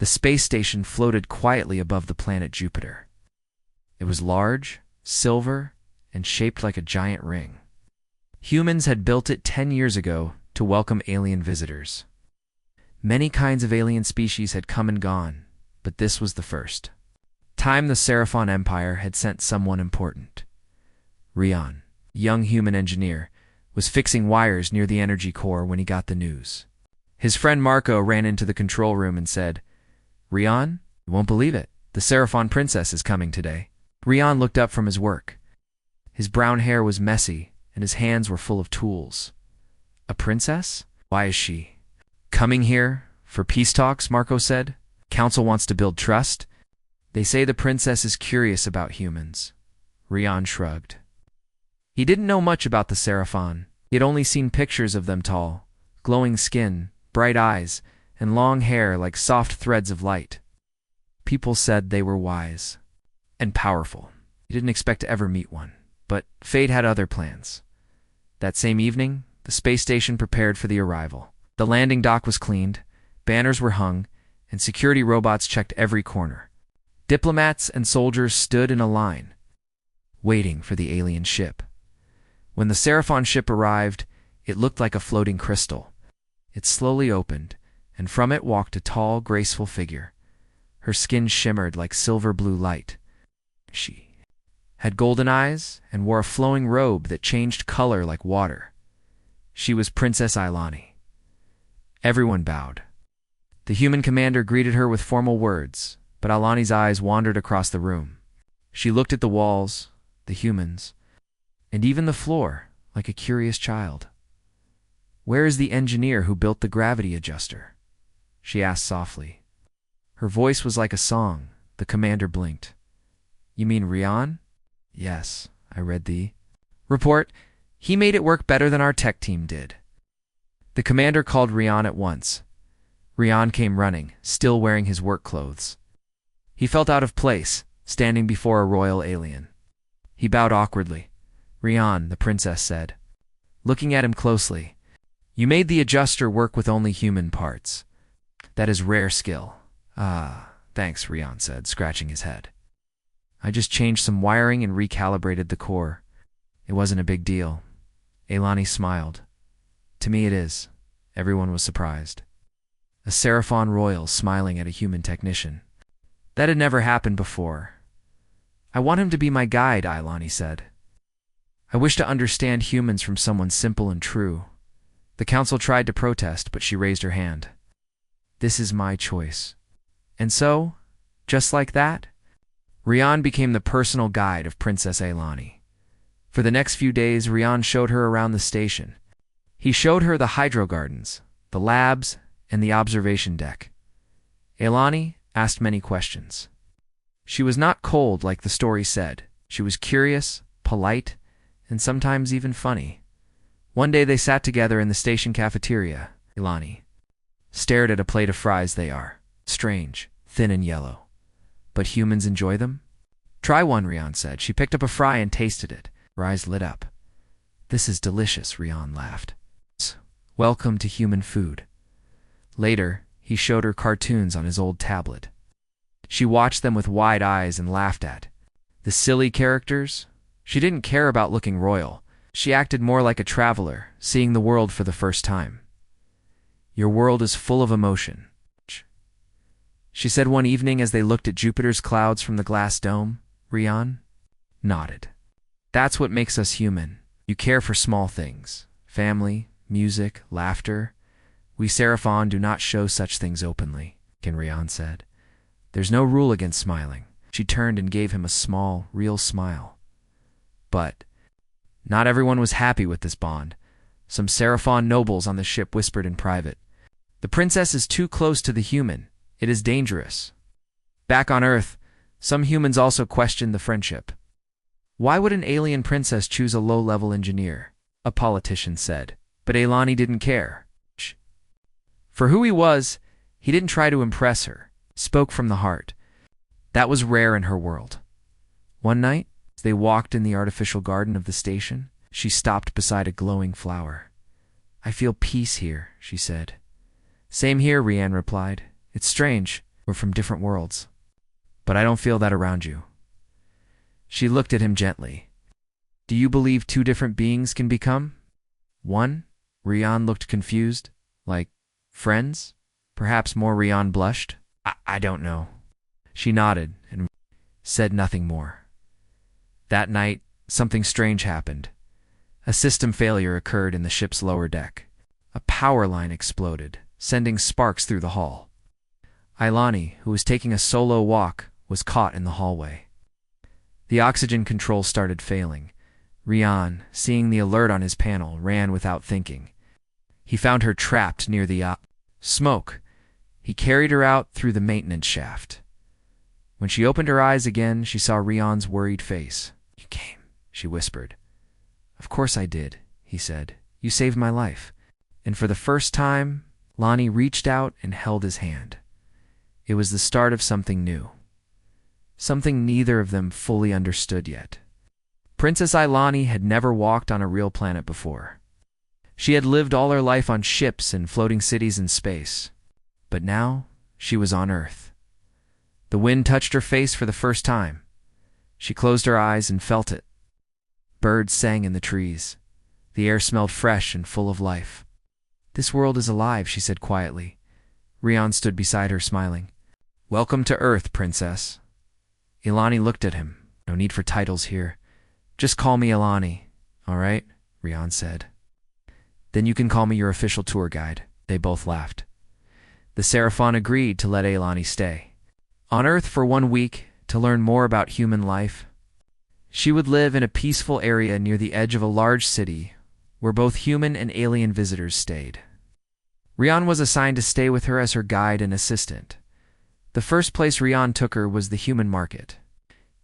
The space station floated quietly above the planet Jupiter. It was large, silver, and shaped like a giant ring. Humans had built it 10 years ago to welcome alien visitors. Many kinds of alien species had come and gone, but this was the first time the Seraphon Empire had sent someone important. Rian, a young human engineer, was fixing wires near the energy core when he got the news. His friend Marco ran into the control room and said, "Rian, you won't believe it. The Seraphon princess is coming today." Rian looked up from his work. His brown hair was messy, and his hands were full of tools. "A princess? Why is she coming here? For peace talks," Marco said. "Council wants to build trust. They say the princess is curious about humans." Rian shrugged. He didn't know much about the Seraphon. He had only seen pictures of them tall, glowing skin, bright eyes, and long hair like soft threads of light. People said they were wise and powerful. He didn't expect to ever meet one, but fate had other plans. That same evening, the space station prepared for the arrival. The landing dock was cleaned, banners were hung, and security robots checked every corner. Diplomats and soldiers stood in a line, waiting for the alien ship. When the Seraphon ship arrived, it looked like a floating crystal. It slowly opened, and from it walked a tall, graceful figure. Her skin shimmered like silver-blue light. She had golden eyes and wore a flowing robe that changed color like water. She was Princess Ailani. Everyone bowed. The human commander greeted her with formal words, but Ailani's eyes wandered across the room. She looked at the walls, the humans, and even the floor, like a curious child. "Where is the engineer who built the gravity adjuster?" she asked softly. Her voice was like a song. The commander blinked. "You mean Rian?" "Yes, I read the report. He made it work better than our tech team did." The commander called Rian at once. Rian came running, still wearing his work clothes. He felt out of place, standing before a royal alien. He bowed awkwardly. "Rian," the princess said, looking at him closely, "you made the adjuster work with only human parts. That is rare skill." "Ah, thanks," Rian said, scratching his head. "I just changed some wiring and recalibrated the core. It wasn't a big deal." Ailani smiled. "To me it is." Everyone was surprised. A Seraphon royal smiling at a human technician. That had never happened before. "I want him to be my guide," Ailani said. "I wish to understand humans from someone simple and true." The council tried to protest, but she raised her hand. "This is my choice." And so, just like that, Rian became the personal guide of Princess Ailani. For the next few days, Rian showed her around the station. He showed her the hydro gardens, the labs, and the observation deck. Ailani asked many questions. She was not cold like the story said. She was curious, polite, and sometimes even funny. One day they sat together in the station cafeteria. Ailani stared at a plate of fries. "They are strange, thin and yellow. But humans enjoy them?" "Try one," Rian said. She picked up a fry and tasted it. Her eyes lit up. "This is delicious," Rian laughed. "Welcome to human food." Later, he showed her cartoons on his old tablet. She watched them with wide eyes and laughed at the silly characters. She didn't care about looking royal. She acted more like a traveler, seeing the world for the first time. "Your world is full of emotion," she said one evening as they looked at Jupiter's clouds from the glass dome. Rian nodded. "That's what makes us human. You care for small things. Family, music, laughter. We Seraphon do not show such things openly," Rian said. "There's no rule against smiling." She turned and gave him a small, real smile. But not everyone was happy with this bond. Some Seraphon nobles on the ship whispered in private, "The princess is too close to the human. It is dangerous." Back on Earth, some humans also questioned the friendship. "Why would an alien princess choose a low-level engineer?" a politician said. But Ailani didn't care. For who he was, he didn't try to impress her. Spoke from the heart. That was rare in her world. One night, as they walked in the artificial garden of the station, she stopped beside a glowing flower. "I feel peace here," she said. "Same here," Rian replied. "It's strange. We're from different worlds. But I don't feel that around you. She looked at him gently. Do you believe two different beings can become one? Rian looked confused. Like, friends? Perhaps more. Rian blushed. I don't know. She nodded and said nothing more. That night, something strange happened. A system failure occurred in the ship's lower deck. A power line exploded, sending sparks through the hall. Ailani, who was taking a solo walk, was caught in the hallway. The oxygen control started failing. Rian, seeing the alert on his panel, ran without thinking. He found her trapped near the smoke. He carried her out through the maintenance shaft. When she opened her eyes again, she saw Rian's worried face. You came, she whispered. Of course I did, he said. You saved my life. And for the first time, Lonnie reached out and held his hand. It was the start of something new. Something neither of them fully understood yet. Princess Ailani had never walked on a real planet before. She had lived all her life on ships and floating cities in space. But now, she was on Earth. The wind touched her face for the first time. She closed her eyes and felt it. Birds sang in the trees. The air smelled fresh and full of life. This world is alive, she said quietly. Rian stood beside her, smiling. Welcome to Earth, Princess. Ailani looked at him. No need for titles here. Just call me Ailani, all right? Rian said. Then you can call me your official tour guide. They both laughed. The Seraphon agreed to let Ailani stay. On Earth for 1 week, to learn more about human life. She would live in a peaceful area near the edge of a large city, where both human and alien visitors stayed. Rian was assigned to stay with her as her guide and assistant. The first place Rian took her was the human market.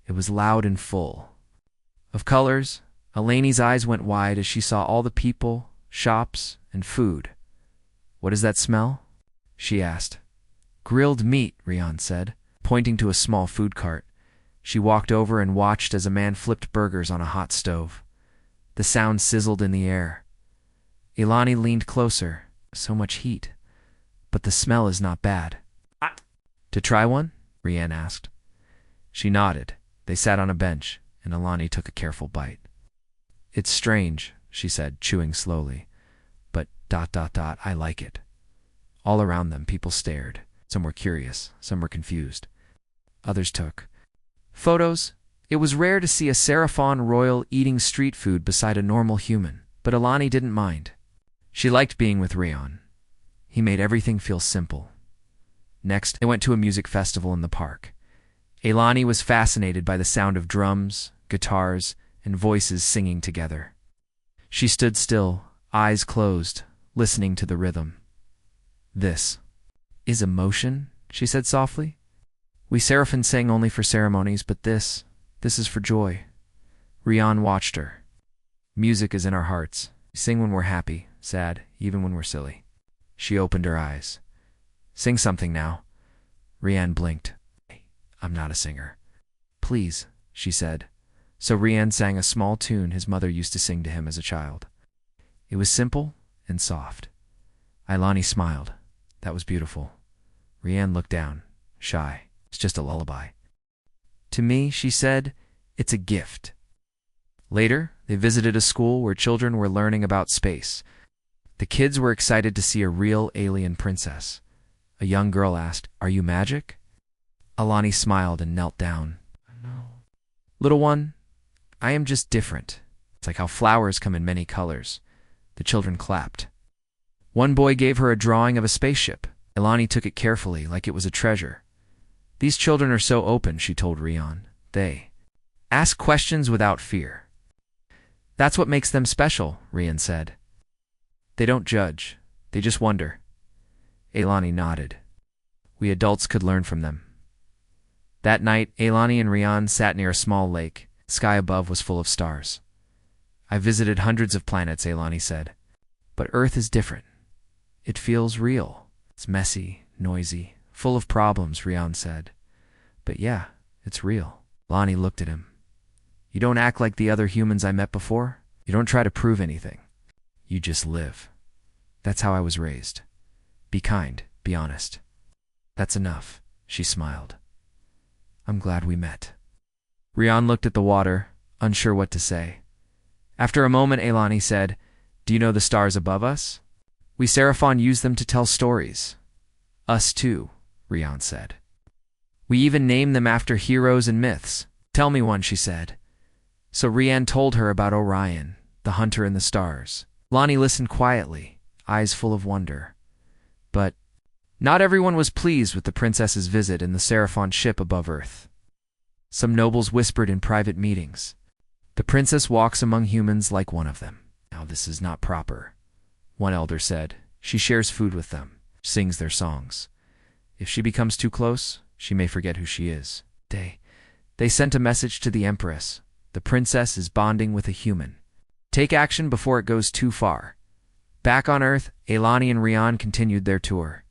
It was loud and full of colors. Eleni's eyes went wide as she saw all the people, shops, and food. What is that smell? She asked. Grilled meat, Rian said, pointing to a small food cart. She walked over and watched as a man flipped burgers on a hot stove. The sound sizzled in the air. Ailani leaned closer. So much heat. But the smell is not bad. To try one? Rian asked. She nodded. They sat on a bench, and Ailani took a careful bite. It's strange, she said, chewing slowly. But ... I like it. All around them, people stared. Some were curious, some were confused. Others took photos. It was rare to see a Seraphon royal eating street food beside a normal human, but Ailani didn't mind. She liked being with Rian. He made everything feel simple. Next, they went to a music festival in the park. Ailani was fascinated by the sound of drums, guitars, and voices singing together. She stood still, eyes closed, listening to the rhythm. This is emotion, she said softly. We Seraphim sang only for ceremonies, but this is for joy. Rian watched her. Music is in our hearts. We sing when we're happy, sad, even when we're silly. She opened her eyes. Sing something now. Rian blinked. I'm not a singer. Please, she said. So Rian sang a small tune his mother used to sing to him as a child. It was simple and soft. Ailani smiled. That was beautiful. Rian looked down, shy. It's just a lullaby. To me, she said, it's a gift. Later, they visited a school where children were learning about space. The kids were excited to see a real alien princess. A young girl asked, Are you magic? Ailani smiled and knelt down. No. Little one, I am just different. It's like how flowers come in many colors. The children clapped. One boy gave her a drawing of a spaceship. Ailani took it carefully, like it was a treasure. These children are so open, she told Rian. They ask questions without fear. That's what makes them special, Rian said. They don't judge. They just wonder. Ailani nodded. We adults could learn from them. That night, Ailani and Rian sat near a small lake. The sky above was full of stars. I visited hundreds of planets, Ailani said. But Earth is different. It feels real. It's messy, noisy, full of problems, Rian said. But yeah, it's real. Ailani looked at him. You don't act like the other humans I met before. You don't try to prove anything. You just live. That's how I was raised. Be kind, be honest. That's enough, she smiled. I'm glad we met. Rian looked at the water, unsure what to say. After a moment, Eilani said, Do you know the stars above us? We Seraphon use them to tell stories. Us too, Rian said. We even name them after heroes and myths. Tell me one, she said. So Rian told her about Orion, the hunter in the stars. Lonnie listened quietly, eyes full of wonder. But not everyone was pleased with the princess's visit in the Seraphon ship above Earth. Some nobles whispered in private meetings. The princess walks among humans like one of them. Now this is not proper, one elder said. She shares food with them, sings their songs. If she becomes too close, she may forget who she is. They sent a message to the Empress. The princess is bonding with a human. Take action before it goes too far. Back on Earth, Eilani and Rian continued their tour.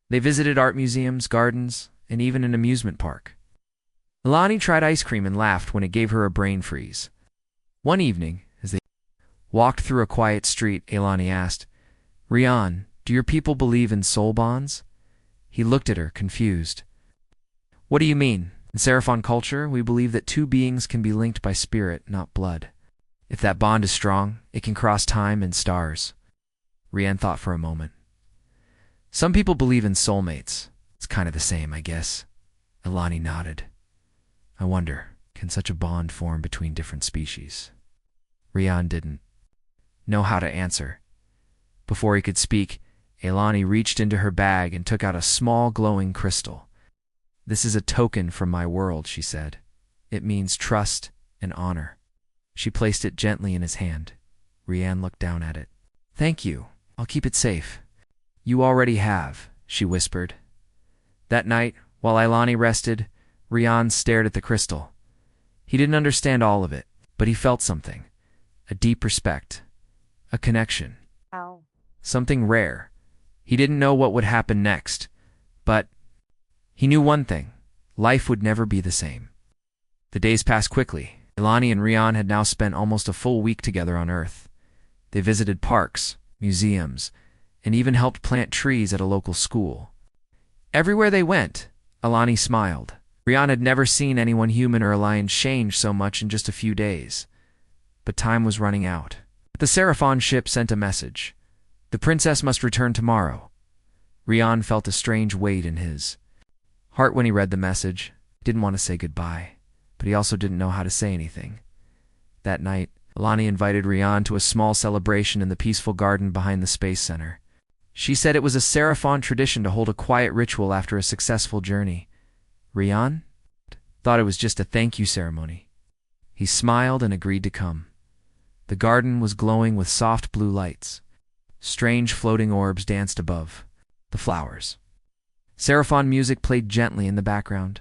They visited art museums, gardens, and even an amusement park. Eilani tried ice cream and laughed when it gave her a brain freeze. One evening, as they walked through a quiet street, Eilani asked, Rian, do your people believe in soul bonds? He looked at her, confused. What do you mean? In Seraphon culture, we believe that two beings can be linked by spirit, not blood. If that bond is strong, it can cross time and stars. Rian thought for a moment. Some people believe in soulmates. It's kind of the same, I guess. Eilani nodded. I wonder, can such a bond form between different species? Rian didn't know how to answer. Before he could speak, Eilani reached into her bag and took out a small glowing crystal. This is a token from my world, she said. It means trust and honor. She placed it gently in his hand. Rian looked down at it. Thank you. I'll keep it safe. You already have, she whispered. That night, while Eilani rested, Rian stared at the crystal. He didn't understand all of it, but he felt something. A deep respect. A connection. Ow. Something rare. He didn't know what would happen next, but he knew one thing. Life would never be the same. The days passed quickly. Eilani and Rian had now spent almost a full week together on Earth. They visited parks, museums, and even helped plant trees at a local school. Everywhere they went, Eilani smiled. Rian had never seen anyone human or a lion change so much in just a few days. But time was running out. The Seraphon ship sent a message. The princess must return tomorrow. Rian felt a strange weight in his heart when he read the message. He didn't want to say goodbye, but he also didn't know how to say anything. That night, Eilani invited Rian to a small celebration in the peaceful garden behind the Space Center. She said it was a Seraphon tradition to hold a quiet ritual after a successful journey. Rian thought it was just a thank you ceremony. He smiled and agreed to come. The garden was glowing with soft blue lights. Strange floating orbs danced above the flowers. Seraphon music played gently in the background.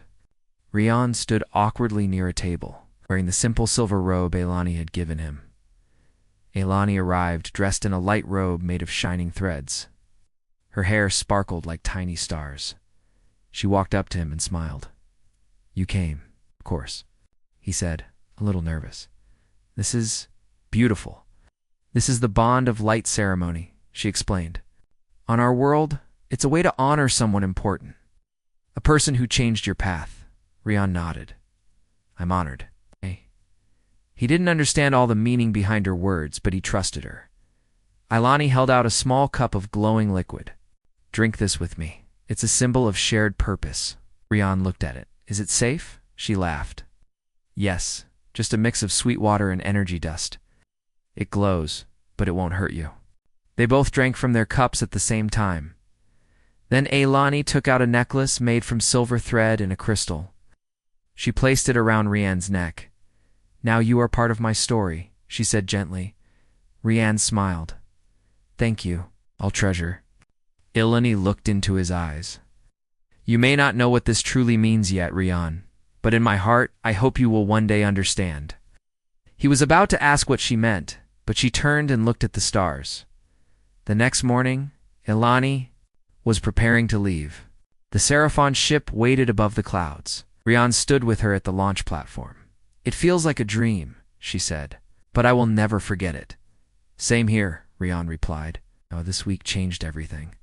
Rian stood awkwardly near a table, wearing the simple silver robe Eilani had given him. Eilani arrived dressed in a light robe made of shining threads. Her hair sparkled like tiny stars. She walked up to him and smiled. You came, of course, he said, a little nervous. This is beautiful. This is the bond of light ceremony, she explained. On our world, it's a way to honor someone important. A person who changed your path. Rian nodded. I'm honored. He didn't understand all the meaning behind her words, but he trusted her. Eilani held out a small cup of glowing liquid. Drink this with me. It's a symbol of shared purpose. Rian looked at it. Is it safe? She laughed. Yes, just a mix of sweet water and energy dust. It glows, but it won't hurt you. They both drank from their cups at the same time. Then Eilani took out a necklace made from silver thread and a crystal. She placed it around Rian's neck. Now you are part of my story, she said gently. Rian smiled. Thank you, I'll treasure. Eilani looked into his eyes. You may not know what this truly means yet, Rian, but in my heart, I hope you will one day understand. He was about to ask what she meant, but she turned and looked at the stars. The next morning, Eilani was preparing to leave. The Seraphon ship waited above the clouds. Rian stood with her at the launch platform. It feels like a dream, she said, but I will never forget it. Same here, Rian replied. Oh, this week changed everything.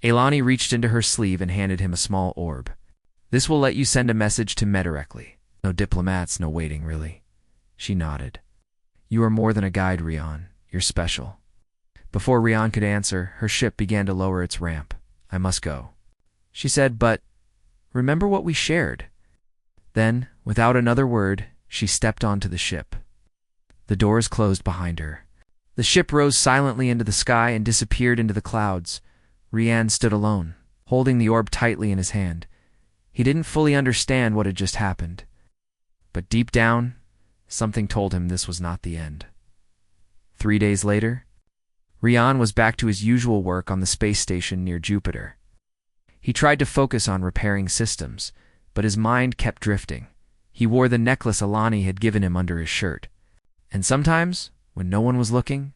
Eilani reached into her sleeve and handed him a small orb. This will let you send a message to Me directly. No diplomats, no waiting, really. She nodded. You are more than a guide, Rian. You're special. Before Rian could answer, her ship began to lower its ramp. I must go, she said, but remember what we shared. Then, without another word, she stepped onto the ship. The doors closed behind her. The ship rose silently into the sky and disappeared into the clouds. Rian stood alone, holding the orb tightly in his hand. He didn't fully understand what had just happened. But deep down, something told him this was not the end. 3 days later, Rian was back to his usual work on the space station near Jupiter. He tried to focus on repairing systems, but his mind kept drifting. He wore the necklace Alani had given him under his shirt. And sometimes, when no one was looking,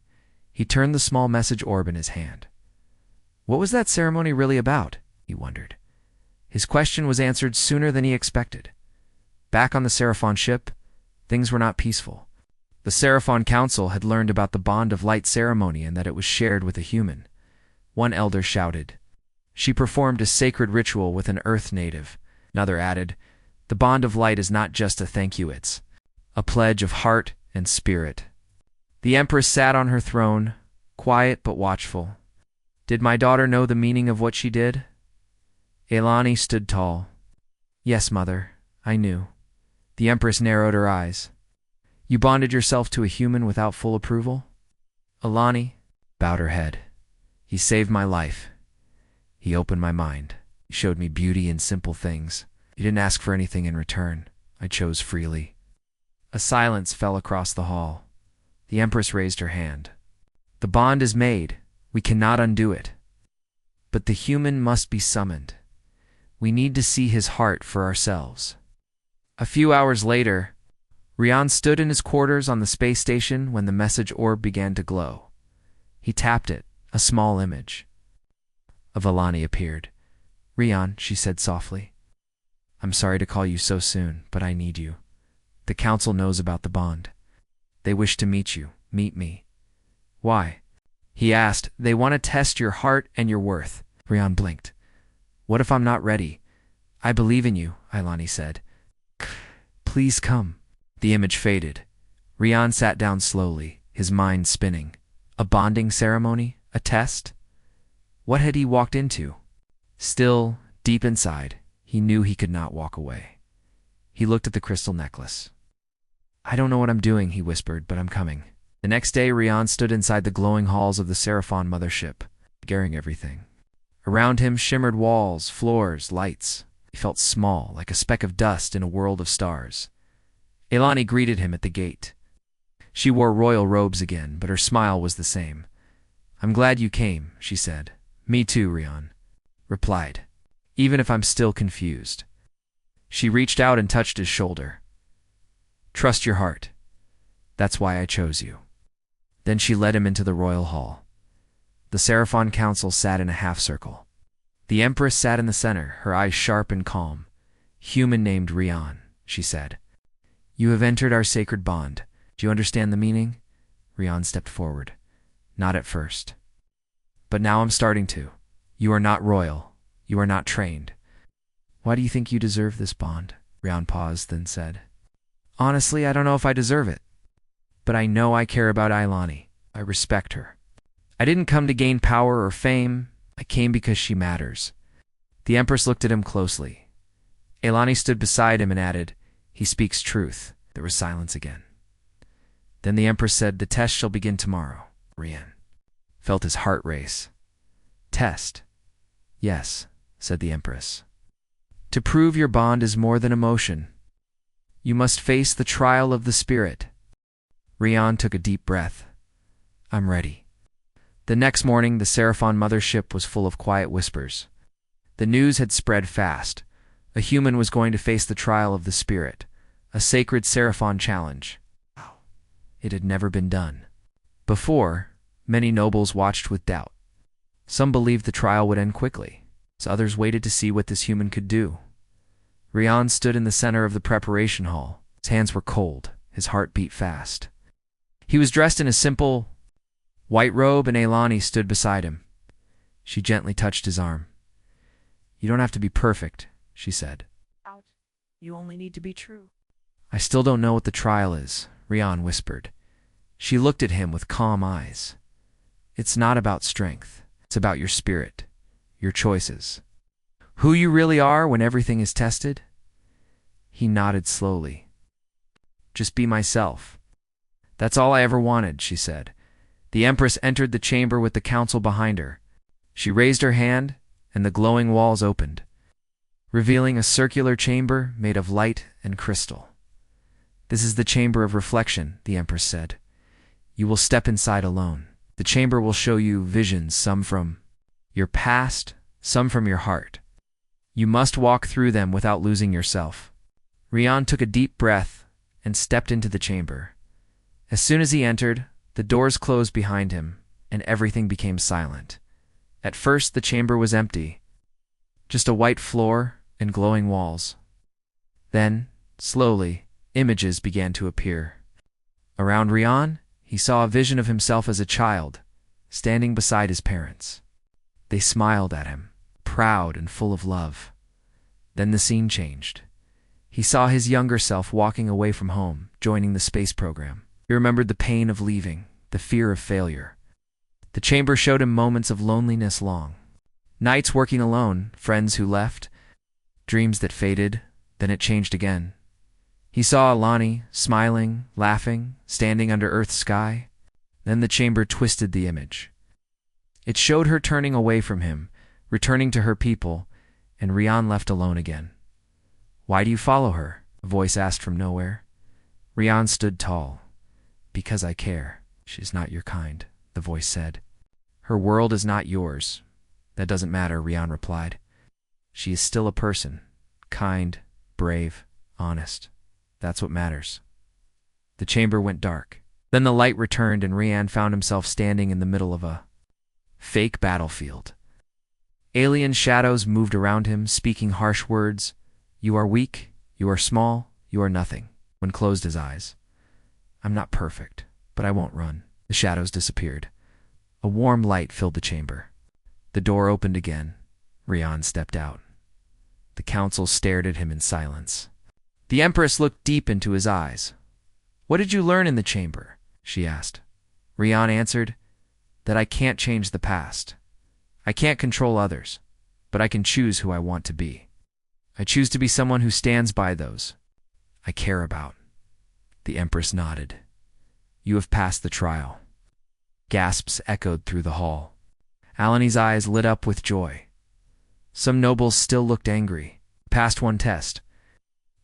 he turned the small message orb in his hand. What was that ceremony really about? He wondered. His question was answered sooner than he expected. Back on the Seraphon ship, things were not peaceful. The Seraphon Council had learned about the Bond of Light ceremony and that it was shared with a human. One elder shouted. She performed a sacred ritual with an Earth native. Another added, the Bond of Light is not just a thank you, it's a pledge of heart and spirit. The Empress sat on her throne, quiet but watchful. Did my daughter know the meaning of what she did? Elani stood tall. Yes, mother, I knew. The Empress narrowed her eyes. You bonded yourself to a human without full approval? Alani bowed her head. He saved my life. He opened my mind. He showed me beauty in simple things. He didn't ask for anything in return. I chose freely. A silence fell across the hall. The Empress raised her hand. The bond is made. We cannot undo it. But the human must be summoned. We need to see his heart for ourselves. A few hours later, Rian stood in his quarters on the space station when the message orb began to glow. He tapped it. A small image of Alani appeared. Rian, she said softly. I'm sorry to call you so soon, but I need you. The council knows about the bond. They wish to meet you. Meet me. Why? He asked. They want to test your heart and your worth. Rian blinked. What if I'm not ready? I believe in you, Alani said. Please come. The image faded. Rian sat down slowly, his mind spinning. A bonding ceremony? A test? What had he walked into? Still, deep inside, he knew he could not walk away. He looked at the crystal necklace. I don't know what I'm doing, he whispered, but I'm coming. The next day, Rian stood inside the glowing halls of the Seraphon mothership, scaring everything. Around him shimmered walls, floors, lights. He felt small, like a speck of dust in a world of stars. Elani greeted him at the gate. She wore royal robes again, but her smile was the same. I'm glad you came, she said. Me too, Rian replied, even if I'm still confused. She reached out and touched his shoulder. Trust your heart. That's why I chose you. Then she led him into the royal hall. The Seraphon Council sat in a half-circle. The Empress sat in the center, her eyes sharp and calm. Human named Rian, she said. You have entered our sacred bond. Do you understand the meaning? Rian stepped forward. Not at first. But now I'm starting to. You are not royal. You are not trained. Why do you think you deserve this bond? Rian paused, then said. Honestly, I don't know if I deserve it. But I know I care about Ilani. I respect her. I didn't come to gain power or fame. I came because she matters. The Empress looked at him closely. Ilani stood beside him and added, He speaks truth. There was silence again. Then the Empress said, The test shall begin tomorrow. Rian felt his heart race. Test? Yes, said the Empress. To prove your bond is more than emotion. You must face the trial of the spirit. Rian took a deep breath. I'm ready. The next morning, the Seraphon mothership was full of quiet whispers. The news had spread fast. A human was going to face the trial of the spirit, a sacred Seraphon challenge. It had never been done. Before, many nobles watched with doubt. Some believed the trial would end quickly, so others waited to see what this human could do. Rian stood in the center of the preparation hall. His hands were cold, his heart beat fast. He was dressed in a simple white robe, and Elani stood beside him. She gently touched his arm. You don't have to be perfect, she said. You only need to be true. I still don't know what the trial is, Rian whispered. She looked at him with calm eyes. It's not about strength. It's about your spirit, your choices. Who you really are when everything is tested? He nodded slowly. Just be myself. That's all I ever wanted, she said. The Empress entered the chamber with the council behind her. She raised her hand, and the glowing walls opened, revealing a circular chamber made of light and crystal. This is the chamber of reflection, the Empress said. You will step inside alone. The chamber will show you visions, some from your past, some from your heart. You must walk through them without losing yourself. Rian took a deep breath and stepped into the chamber. As soon as he entered, the doors closed behind him, and everything became silent. At first, the chamber was empty, just a white floor and glowing walls. Then, slowly, images began to appear. Around Rian, he saw a vision of himself as a child, standing beside his parents. They smiled at him, proud and full of love. Then the scene changed. He saw his younger self walking away from home, joining the space program. He remembered the pain of leaving, the fear of failure. The chamber showed him moments of loneliness long. Nights working alone, friends who left, dreams that faded, then it changed again. He saw Alani, smiling, laughing, standing under Earth's sky. Then the chamber twisted the image. It showed her turning away from him, returning to her people, and Rian left alone again. Why do you follow her? A voice asked from nowhere. Rian stood tall. Because I care. She's not your kind, the voice said. Her world is not yours. That doesn't matter, Rian replied. She is still a person. Kind, brave, honest. That's what matters. The chamber went dark. Then the light returned and Rian found himself standing in the middle of a fake battlefield. Alien shadows moved around him, speaking harsh words. You are weak, you are small, you are nothing. When closed his eyes. I'm not perfect, but I won't run. The shadows disappeared. A warm light filled the chamber. The door opened again. Rian stepped out. The council stared at him in silence. The Empress looked deep into his eyes. What did you learn in the chamber? She asked. Rian answered, that I can't change the past. I can't control others, but I can choose who I want to be. I choose to be someone who stands by those I care about. The Empress nodded. You have passed the trial. Gasps echoed through the hall. Alani's eyes lit up with joy. Some nobles still looked angry. Passed one test.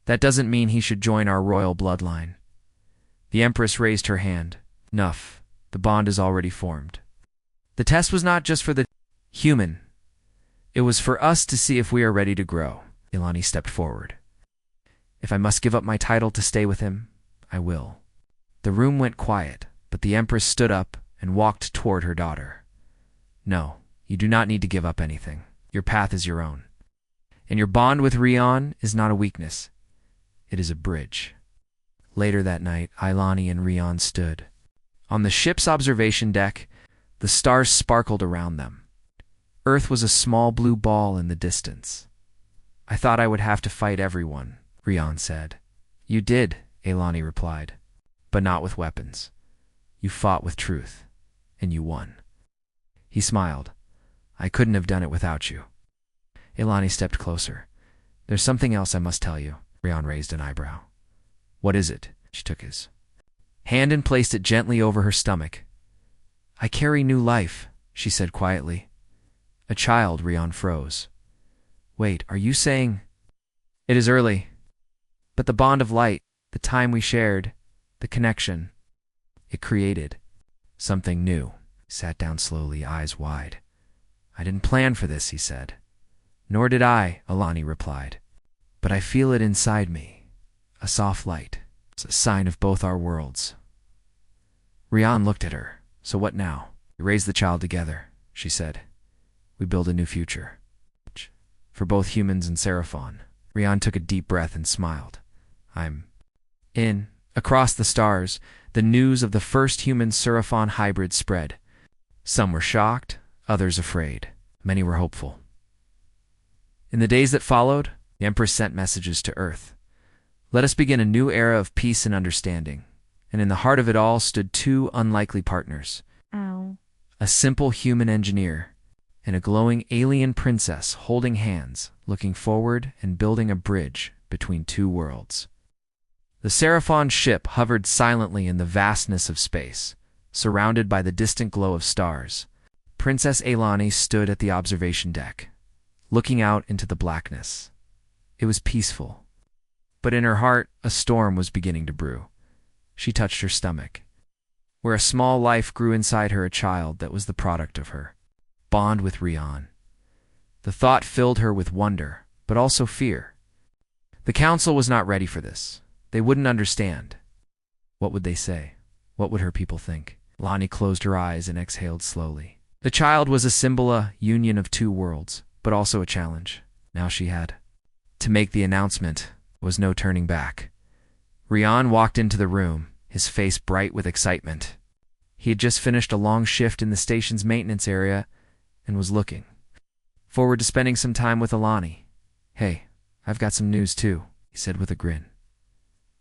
That doesn't mean he should join our royal bloodline. The Empress raised her hand. Enough. The bond is already formed. The test was not just for the human. It was for us to see if we are ready to grow. Ilani stepped forward. If I must give up my title to stay with him, I will. The room went quiet, but the Empress stood up and walked toward her daughter. No, you do not need to give up anything. Your path is your own. And your bond with Rian is not a weakness. It is a bridge. Later that night, Ilani and Rian stood. On the ship's observation deck, the stars sparkled around them. Earth was a small blue ball in the distance. I thought I would have to fight everyone, Rian said. You did, Ilani replied, but not with weapons. You fought with truth, and you won. He smiled. I couldn't have done it without you. Ilani stepped closer. There's something else I must tell you. Rian raised an eyebrow. What is it? She took his hand and placed it gently over her stomach. I carry new life, she said quietly. A child, Rian froze. Wait, are you saying? It is early, but the bond of light, the time we shared, the connection, it created something new. He sat down slowly, eyes wide. I didn't plan for this, he said. Nor did I, Alani replied. But I feel it inside me, a soft light. It's a sign of both our worlds. Rian looked at her. So what now? We raise the child together, she said. We build a new future. For both humans and Seraphon. Rian took a deep breath and smiled. I'm in. Across the stars, the news of the first human-Seraphon hybrid spread. Some were shocked, others afraid. Many were hopeful. In the days that followed, the Empress sent messages to Earth. Let us begin a new era of peace and understanding. And in the heart of it all stood two unlikely partners. Ow. A simple human engineer and a glowing alien princess holding hands, looking forward and building a bridge between two worlds. The Seraphon ship hovered silently in the vastness of space, surrounded by the distant glow of stars. Princess Ailani stood at the observation deck, looking out into the blackness. It was peaceful, but in her heart a storm was beginning to brew. She touched her stomach, where a small life grew inside her, a child that was the product of her bond with Rian. The thought filled her with wonder, but also fear. The council was not ready for this. They wouldn't understand. What would they say? What would her people think? Lani closed her eyes and exhaled slowly. The child was a symbol, a union of two worlds, but also a challenge. Now she had to make the announcement. Was no turning back. Rian walked into the room, his face bright with excitement. He had just finished a long shift in the station's maintenance area and was looking forward to spending some time with Alani. "Hey, I've got some news too," he said with a grin.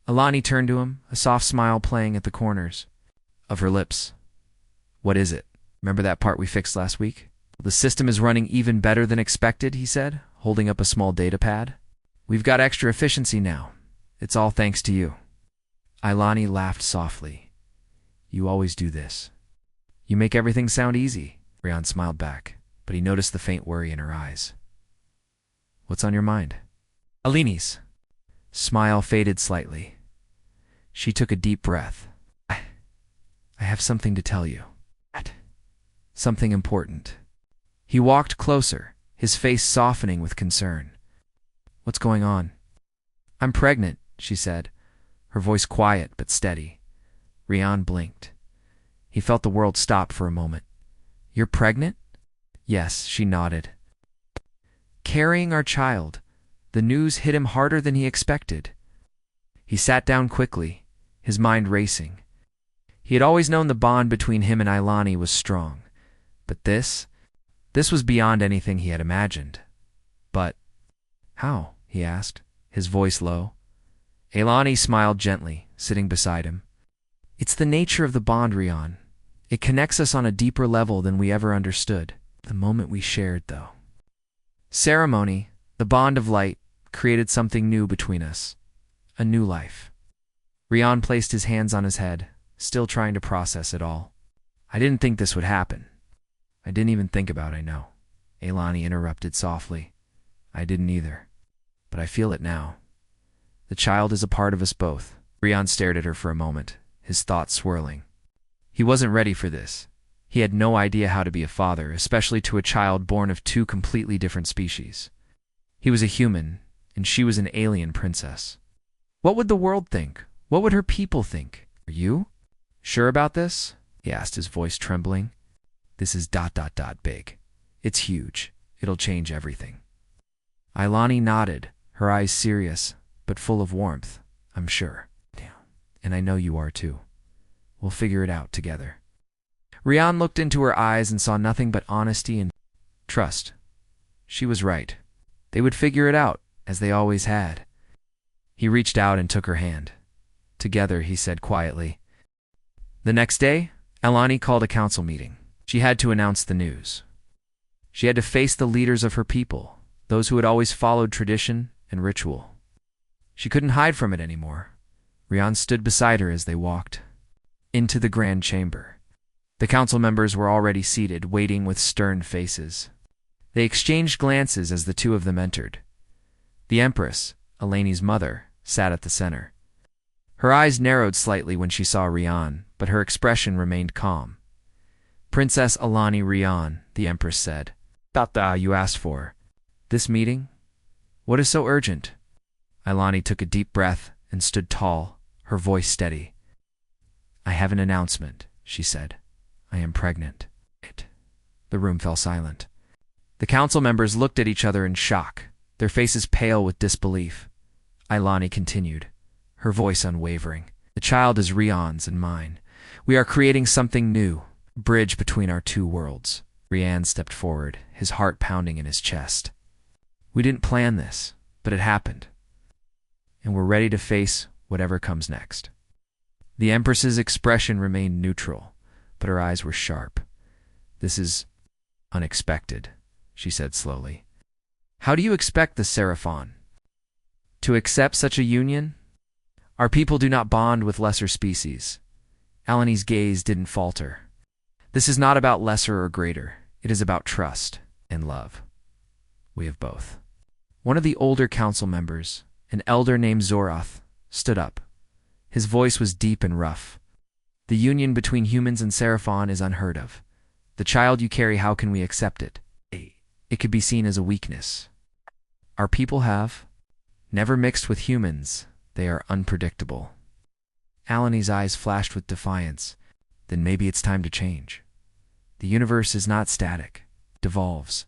Alani turned to him, a soft smile playing at the corners of her lips. "What is it? Remember that part we fixed last week?" "The system is running even better than expected," he said, holding up a small data pad. "We've got extra efficiency now. It's all thanks to you." Ailani laughed softly. "You always do this. You make everything sound easy." Rian smiled back, but he noticed the faint worry in her eyes. "What's on your mind?" Alini's smile faded slightly. She took a deep breath. I have something to tell you. Something important." He walked closer, his face softening with concern. "What's going on?" "I'm pregnant," she said, her voice quiet but steady. Rian blinked. He felt the world stop for a moment. "You're pregnant?" "Yes," she nodded. "Carrying our child." The news hit him harder than he expected. He sat down quickly, his mind racing. He had always known the bond between him and Ailani was strong, but this was beyond anything he had imagined. "But how?" he asked, his voice low. Ailani smiled gently, sitting beside him. "It's the nature of the bond, Rian. It connects us on a deeper level than we ever understood. The moment we shared, though. Ceremony, the bond of light, created something new between us. A new life." Rian placed his hands on his head, still trying to process it all. "I didn't think this would happen. I didn't even think about it, I know." Ailani interrupted softly. "I didn't either. But I feel it now. The child is a part of us both." Rian stared at her for a moment, his thoughts swirling. He wasn't ready for this. He had no idea how to be a father, especially to a child born of two completely different species. He was a human, and she was an alien princess. What would the world think? What would her people think? "Are you sure about this?" he asked, his voice trembling. "This is ... big. It's huge. It'll change everything." Ailani nodded, her eyes serious, but full of warmth. "I'm sure. Damn. And I know you are too. We'll figure it out together." Rian looked into her eyes and saw nothing but honesty and trust. She was right. They would figure it out, as they always had. He reached out and took her hand. "Together," he said quietly. The next day, Ailani called a council meeting. She had to announce the news. She had to face the leaders of her people, those who had always followed tradition and ritual. She couldn't hide from it anymore. Rian stood beside her as they walked into the grand chamber. The council members were already seated, waiting with stern faces. They exchanged glances as the two of them entered. The Empress, Eleni's mother, sat at the center. Her eyes narrowed slightly when she saw Rian, but her expression remained calm. "Princess Alani Rian," the Empress said. "Tata, you asked for this meeting? What is so urgent?" Ailani took a deep breath and stood tall, her voice steady. "I have an announcement," she said. "I am pregnant." The room fell silent. The council members looked at each other in shock, their faces pale with disbelief. Ailani continued, her voice unwavering. "The child is Rian's and mine. We are creating something new, a bridge between our two worlds." Rian stepped forward, his heart pounding in his chest. "We didn't plan this, but it happened. and we're ready to face whatever comes next. The Empress's expression remained neutral, but her eyes were sharp. This is unexpected, she said slowly. How do you expect the Seraphon to accept such a union? Our people do not bond with lesser species. Alani's gaze didn't falter. This is not about lesser or greater. It is about trust and love. We have both. One of the older council members, an elder named Zoroth, stood up. His voice was deep and rough. The union between humans and Seraphon is unheard of. The child you carry, how can we accept it? It could be seen as a weakness. Our people have never mixed with humans. They are unpredictable. Alani's eyes flashed with defiance. Then maybe it's time to change. The universe is not static. It evolves.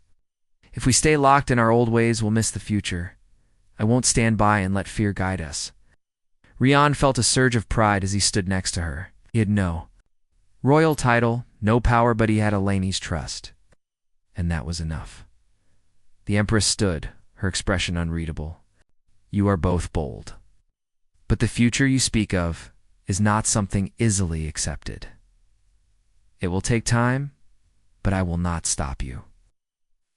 If we stay locked in our old ways, we'll miss the future. I won't stand by and let fear guide us. Rian felt a surge of pride as he stood next to her. He had no royal title, no power, but he had Eleni's trust. And that was enough. The Empress stood, her expression unreadable. You are both bold. But the future you speak of is not something easily accepted. It will take time, but I will not stop you.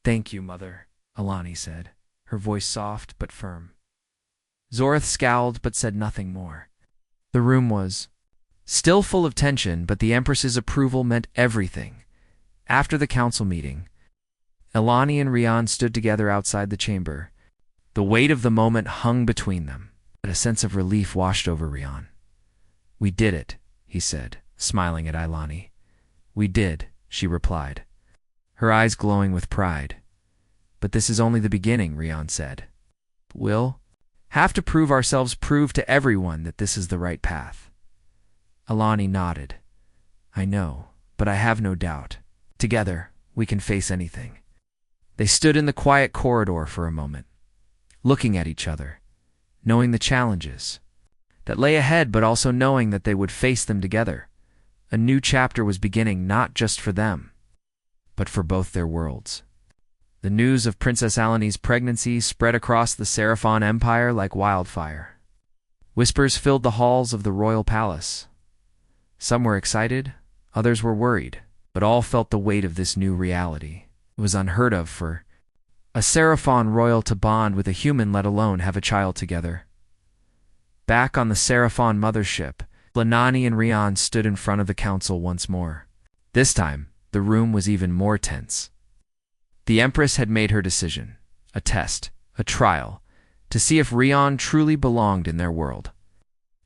Thank you, Mother, Alani said, her voice soft but firm. Zoroth scowled but said nothing more. The room was still full of tension, but the Empress's approval meant everything. After the council meeting, Alani and Rian stood together outside the chamber. The weight of the moment hung between them, but a sense of relief washed over Rian. We did it, he said, smiling at Alani. We did, she replied, her eyes glowing with pride. But this is only the beginning, Rian said. We'll have to prove ourselves, prove to everyone that this is the right path. Alani nodded. I know, but I have no doubt. Together, we can face anything. They stood in the quiet corridor for a moment, looking at each other, knowing the challenges that lay ahead, but also knowing that they would face them together. A new chapter was beginning, not just for them, but for both their worlds. The news of Princess Alani's pregnancy spread across the Seraphon Empire like wildfire. Whispers filled the halls of the royal palace. Some were excited, others were worried, but all felt the weight of this new reality. It was unheard of for a Seraphon royal to bond with a human, let alone have a child together. Back on the Seraphon mothership, Lanani and Rian stood in front of the council once more. This time, the room was even more tense. The Empress had made her decision, a test, a trial, to see if Rian truly belonged in their world.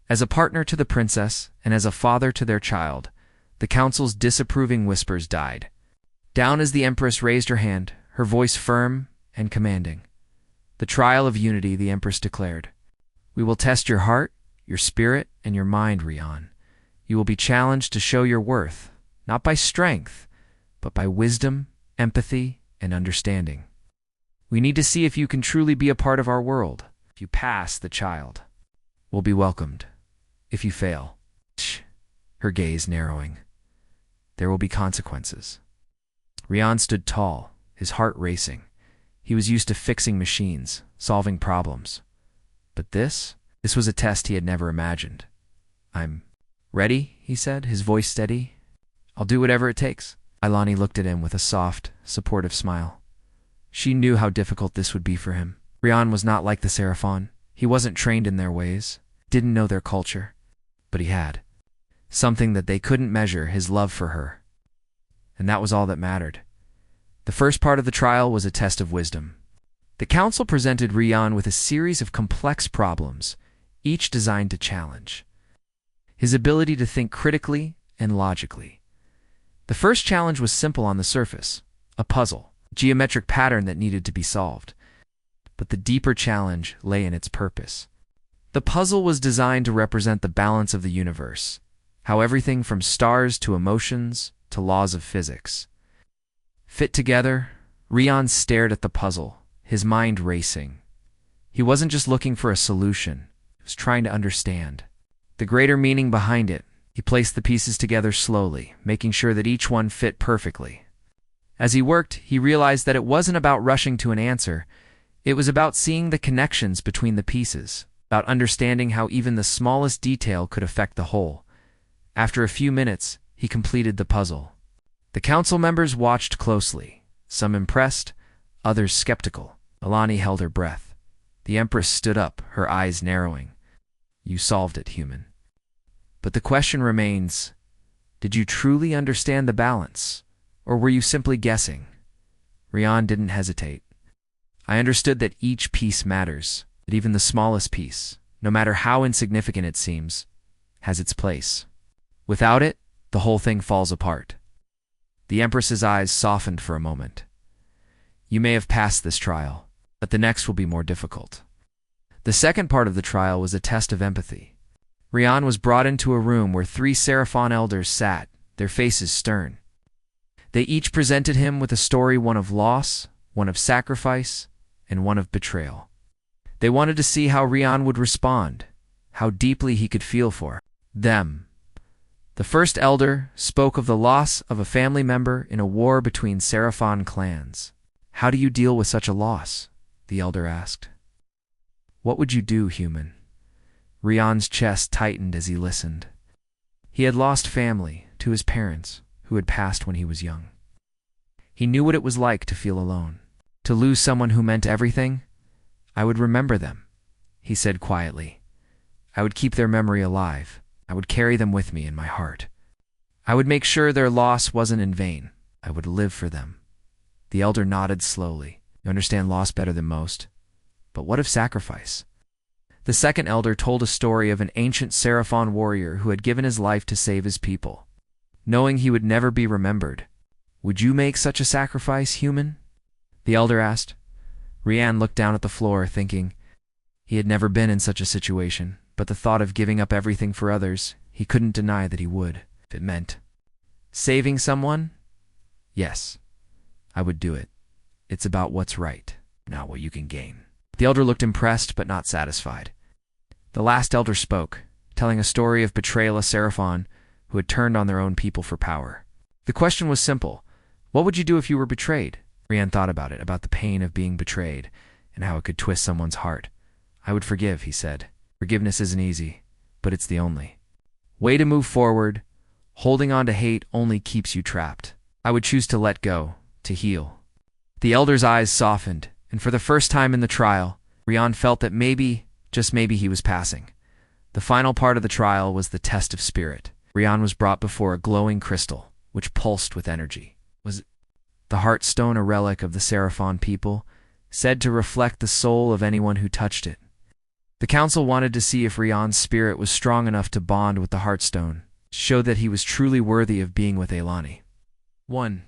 As a partner to the princess and as a father to their child, the council's disapproving whispers died. Down as the Empress raised her hand, her voice firm and commanding. The trial of unity, the Empress declared. We will test your heart, your spirit, and your mind, Rian. You will be challenged to show your worth, not by strength, but by wisdom, empathy, and understanding. We need to see if you can truly be a part of our world. If you pass, the child will be welcomed. If you fail, her gaze narrowing, there will be consequences. Rian stood tall, his heart racing. He was used to fixing machines, solving problems. But this was a test he had never imagined. I'm ready, he said, his voice steady. I'll do whatever it takes. Alani looked at him with a soft, supportive smile. She knew how difficult this would be for him. Rian was not like the Seraphon. He wasn't trained in their ways, didn't know their culture. But he had something that they couldn't measure, his love for her. And that was all that mattered. The first part of the trial was a test of wisdom. The council presented Rian with a series of complex problems, each designed to challenge his ability to think critically and logically. The first challenge was simple on the surface, a puzzle, a geometric pattern that needed to be solved. But the deeper challenge lay in its purpose. The puzzle was designed to represent the balance of the universe, how everything from stars to emotions to laws of physics fit together. Rian stared at the puzzle, his mind racing. He wasn't just looking for a solution, he was trying to understand the greater meaning behind it. He placed the pieces together slowly, making sure that each one fit perfectly. As he worked, he realized that it wasn't about rushing to an answer. It was about seeing the connections between the pieces, about understanding how even the smallest detail could affect the whole. After a few minutes, he completed the puzzle. The council members watched closely, some impressed, others skeptical. Alani held her breath. The Empress stood up, her eyes narrowing. You solved it, human. But the question remains, did you truly understand the balance, or were you simply guessing? Rian didn't hesitate. I understood that each piece matters, that even the smallest piece, no matter how insignificant it seems, has its place. Without it, the whole thing falls apart. The Empress's eyes softened for a moment. You may have passed this trial, but the next will be more difficult. The second part of the trial was a test of empathy. Rian was brought into a room where 3 Seraphon elders sat, their faces stern. They each presented him with a story, one of loss, one of sacrifice, and one of betrayal. They wanted to see how Rian would respond, how deeply he could feel for them. The first elder spoke of the loss of a family member in a war between Seraphon clans. How do you deal with such a loss? The elder asked. What would you do, human? Rian's chest tightened as he listened. He had lost family to his parents, who had passed when he was young. He knew what it was like to feel alone, to lose someone who meant everything. I would remember them, he said quietly. I would keep their memory alive. I would carry them with me in my heart. I would make sure their loss wasn't in vain. I would live for them. The elder nodded slowly. You understand loss better than most. But what of sacrifice? The second elder told a story of an ancient Seraphon warrior who had given his life to save his people. Knowing he would never be remembered, would you make such a sacrifice, human? The elder asked. Rian looked down at the floor, thinking he had never been in such a situation, but the thought of giving up everything for others, he couldn't deny that he would, if it meant saving someone. Yes, I would do it. It's about what's right, not what you can gain. The elder looked impressed but not satisfied. The last elder spoke, telling a story of betrayal of Seraphon who had turned on their own people for power. The question was simple. What would you do if you were betrayed? Rian thought about it, about the pain of being betrayed, and how it could twist someone's heart. I would forgive, he said. Forgiveness isn't easy, but it's the only way to move forward. Holding on to hate only keeps you trapped. I would choose to let go, to heal. The elder's eyes softened, and for the first time in the trial, Rian felt that maybe, just maybe, he was passing. The final part of the trial was the test of spirit. Rian was brought before a glowing crystal, which pulsed with energy. Was the Heartstone a relic of the Seraphon people, said to reflect the soul of anyone who touched it? The council wanted to see if Rian's spirit was strong enough to bond with the Heartstone, show that he was truly worthy of being with Alani. One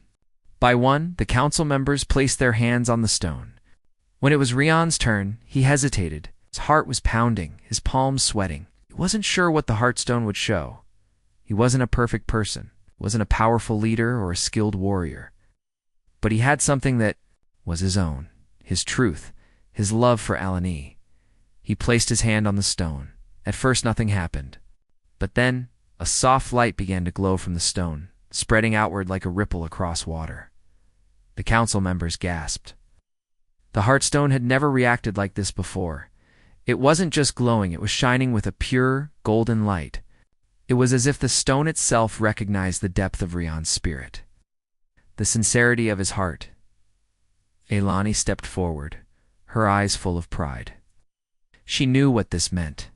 by one, the council members placed their hands on the stone. When it was Rian's turn, he hesitated. His heart was pounding, his palms sweating. He wasn't sure what the Heartstone would show. He wasn't a perfect person, wasn't a powerful leader or a skilled warrior. But he had something that was his own, his truth, his love for Alani. He placed his hand on the stone. At first nothing happened. But then, a soft light began to glow from the stone, spreading outward like a ripple across water. The council members gasped. The Heartstone had never reacted like this before. It wasn't just glowing, it was shining with a pure, golden light. It was as if the stone itself recognized the depth of Rian's spirit, the sincerity of his heart. Alani stepped forward, her eyes full of pride. She knew what this meant.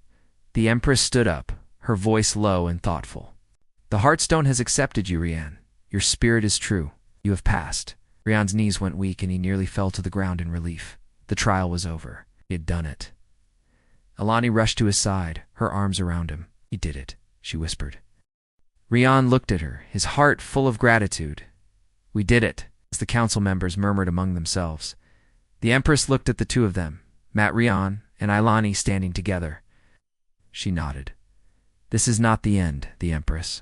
The Empress stood up, her voice low and thoughtful. The Heartstone has accepted you, Rian. Your spirit is true. You have passed. Rian's knees went weak and he nearly fell to the ground in relief. The trial was over. He had done it. Alani rushed to his side, her arms around him. He did it, she whispered. Rian looked at her, his heart full of gratitude. We did it, as the council members murmured among themselves. The Empress looked at the two of them, Matt Rian and Alani standing together. She nodded. This is not the end, the Empress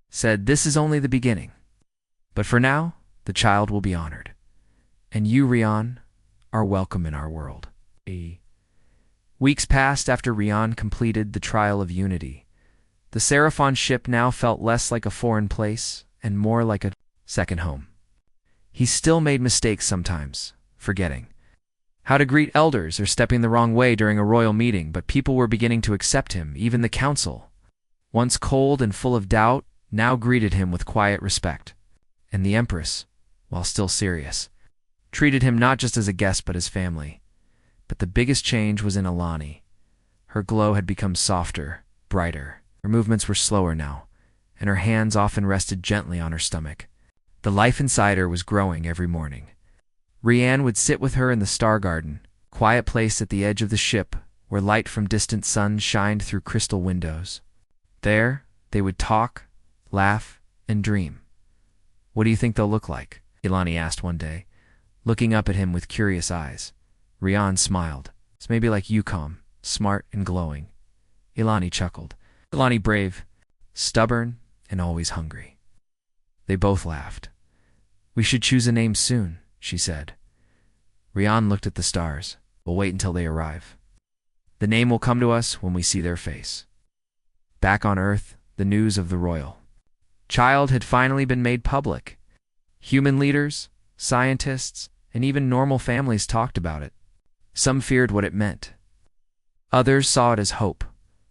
said. This is only the beginning. But for now, the child will be honored. And you, Rian, are welcome in our world. Weeks passed after Rian completed the trial of unity. The Seraphon ship now felt less like a foreign place and more like a second home. He still made mistakes sometimes, forgetting how to greet elders or stepping the wrong way during a royal meeting, but people were beginning to accept him, even the council. Once cold and full of doubt, now greeted him with quiet respect. And the Empress, while still serious, treated him not just as a guest but as family. But the biggest change was in Alani. Her glow had become softer, brighter. Her movements were slower now, and her hands often rested gently on her stomach. The life inside her was growing every morning. Rian would sit with her in the Star Garden, quiet place at the edge of the ship where light from distant suns shined through crystal windows. There, they would talk, laugh, and dream. "What do you think they'll look like?" Ilani asked one day, looking up at him with curious eyes. Rian smiled. "It's maybe like you, calm, smart, and glowing." Ilani chuckled. "Ilani brave, stubborn, and always hungry." They both laughed. "We should choose a name soon," she said. Rian looked at the stars. "We'll wait until they arrive. The name will come to us when we see their face." Back on Earth, the news of the royal child had finally been made public. Human leaders, scientists, and even normal families talked about it. Some feared what it meant. Others saw it as hope.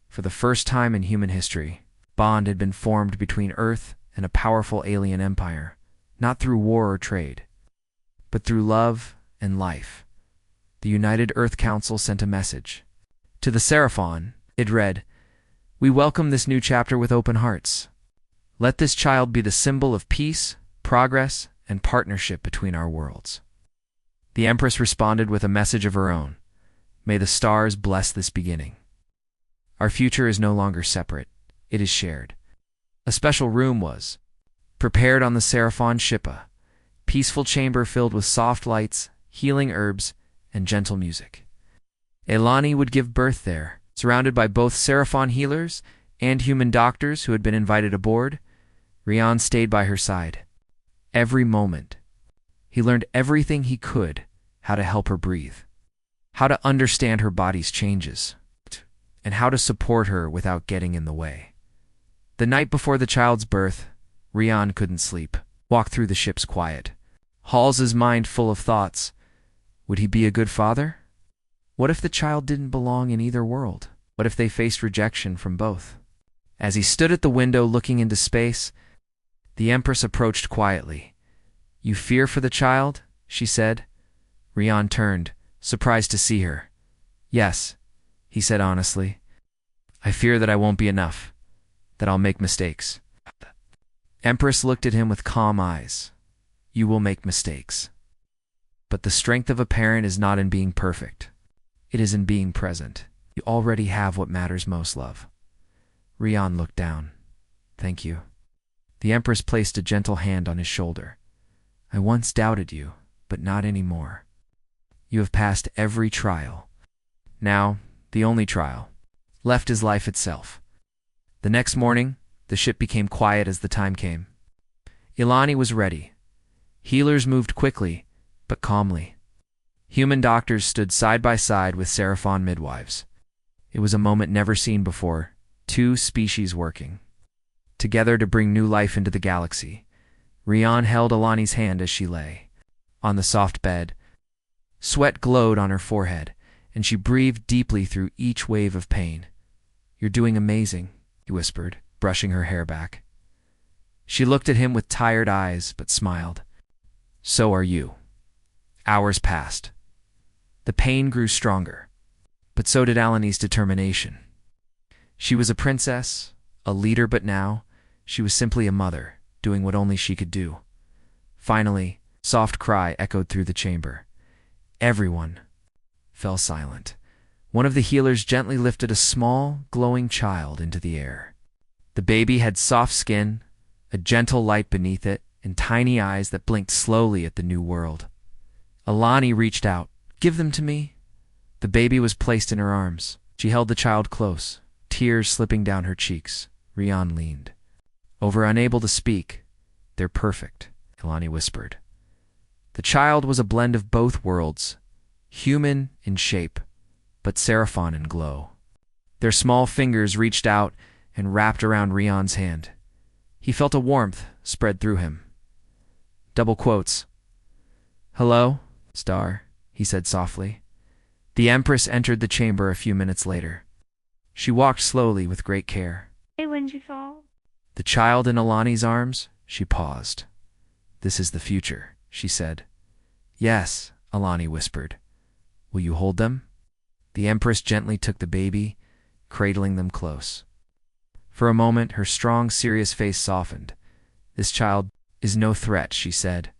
For the first time in human history, a bond had been formed between Earth and a powerful alien empire, not through war or trade, but through love and life. The United Earth Council sent a message. To the Seraphon, it read, "We welcome this new chapter with open hearts. Let this child be the symbol of peace, progress, and partnership between our worlds." The Empress responded with a message of her own. "May the stars bless this beginning. Our future is no longer separate. It is shared." A special room was prepared on the Seraphon ship, a peaceful chamber filled with soft lights, healing herbs, and gentle music. Elani would give birth there, surrounded by both Seraphon healers and human doctors who had been invited aboard. Rian stayed by her side. Every moment, he learned everything he could, how to help her breathe, how to understand her body's changes, and how to support her without getting in the way. The night before the child's birth, Rian couldn't sleep, walked through the ship's quiet. Hals's mind full of thoughts. Would he be a good father? What if the child didn't belong in either world? What if they faced rejection from both? As he stood at the window looking into space, the Empress approached quietly. "You fear for the child?" she said. Rian turned, surprised to see her. "Yes," he said honestly. "I fear that I won't be enough, that I'll make mistakes." Empress looked at him with calm eyes. "You will make mistakes. But the strength of a parent is not in being perfect. It is in being present. You already have what matters most, love." Rian looked down. "Thank you." The Empress placed a gentle hand on his shoulder. "I once doubted you, but not anymore. You have passed every trial. Now, the only trial left is life itself." The next morning, the ship became quiet as the time came. Ilani was ready. Healers moved quickly, but calmly. Human doctors stood side by side with Seraphon midwives. It was a moment never seen before, two species working together to bring new life into the galaxy. Rian held Ilani's hand as she lay on the soft bed. Sweat glowed on her forehead, and she breathed deeply through each wave of pain. "You're doing amazing," he whispered, brushing her hair back. She looked at him with tired eyes, but smiled. "So are you." Hours passed. The pain grew stronger, but so did Alani's determination. She was a princess, a leader, but now she was simply a mother, doing what only she could do. Finally, a soft cry echoed through the chamber. Everyone fell silent. One of the healers gently lifted a small, glowing child into the air. The baby had soft skin, a gentle light beneath it, and tiny eyes that blinked slowly at the new world. Alani reached out. "Give them to me." The baby was placed in her arms. She held the child close, tears slipping down her cheeks. Rian leaned over, unable to speak. "They're perfect," Ilani whispered. The child was a blend of both worlds, human in shape, but Seraphon in glow. Their small fingers reached out and wrapped around Rian's hand. He felt a warmth spread through him. Double quotes. "Hello, Star," he said softly. The Empress entered the chamber a few minutes later. She walked slowly with great care. Hey, when you fall? The child in Alani's arms, she paused. This is the future, she said. Yes, Alani whispered. Will you hold them? The Empress gently took the baby, cradling them close. For a moment, her strong, serious face softened. This child is no threat, she said.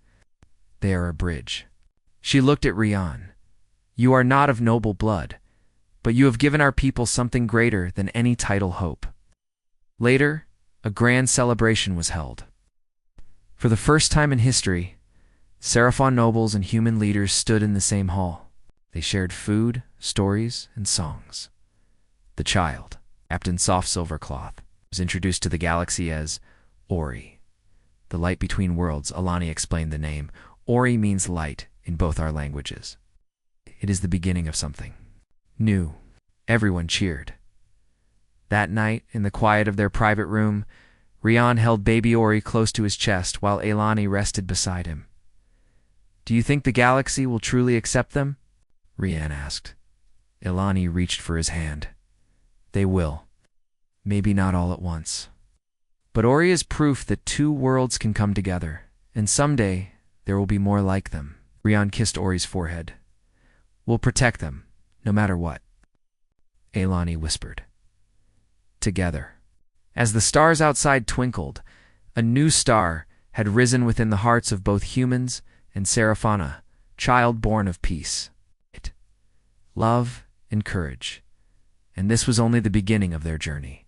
They are a bridge. She looked at Rian. You are not of noble blood, but you have given our people something greater than any title hope. Later, a grand celebration was held. For the first time in history, Seraphon nobles and human leaders stood in the same hall. They shared food, stories, and songs. The child, wrapped in soft silver cloth, was introduced to the galaxy as Ori. The light between worlds, Alani explained the name. Ori means light in both our languages. It is the beginning of something new. Everyone cheered. That night, in the quiet of their private room, Rian held baby Ori close to his chest while Alani rested beside him. Do you think the galaxy will truly accept them? Rian asked. Alani reached for his hand. They will. Maybe not all at once. But Ori is proof that two worlds can come together, and someday there will be more like them. Rian kissed Ori's forehead. We'll protect them, no matter what. Alani whispered. Together. As the stars outside twinkled, a new star had risen within the hearts of both humans and Seraphana, child born of peace, love, and courage. And this was only the beginning of their journey.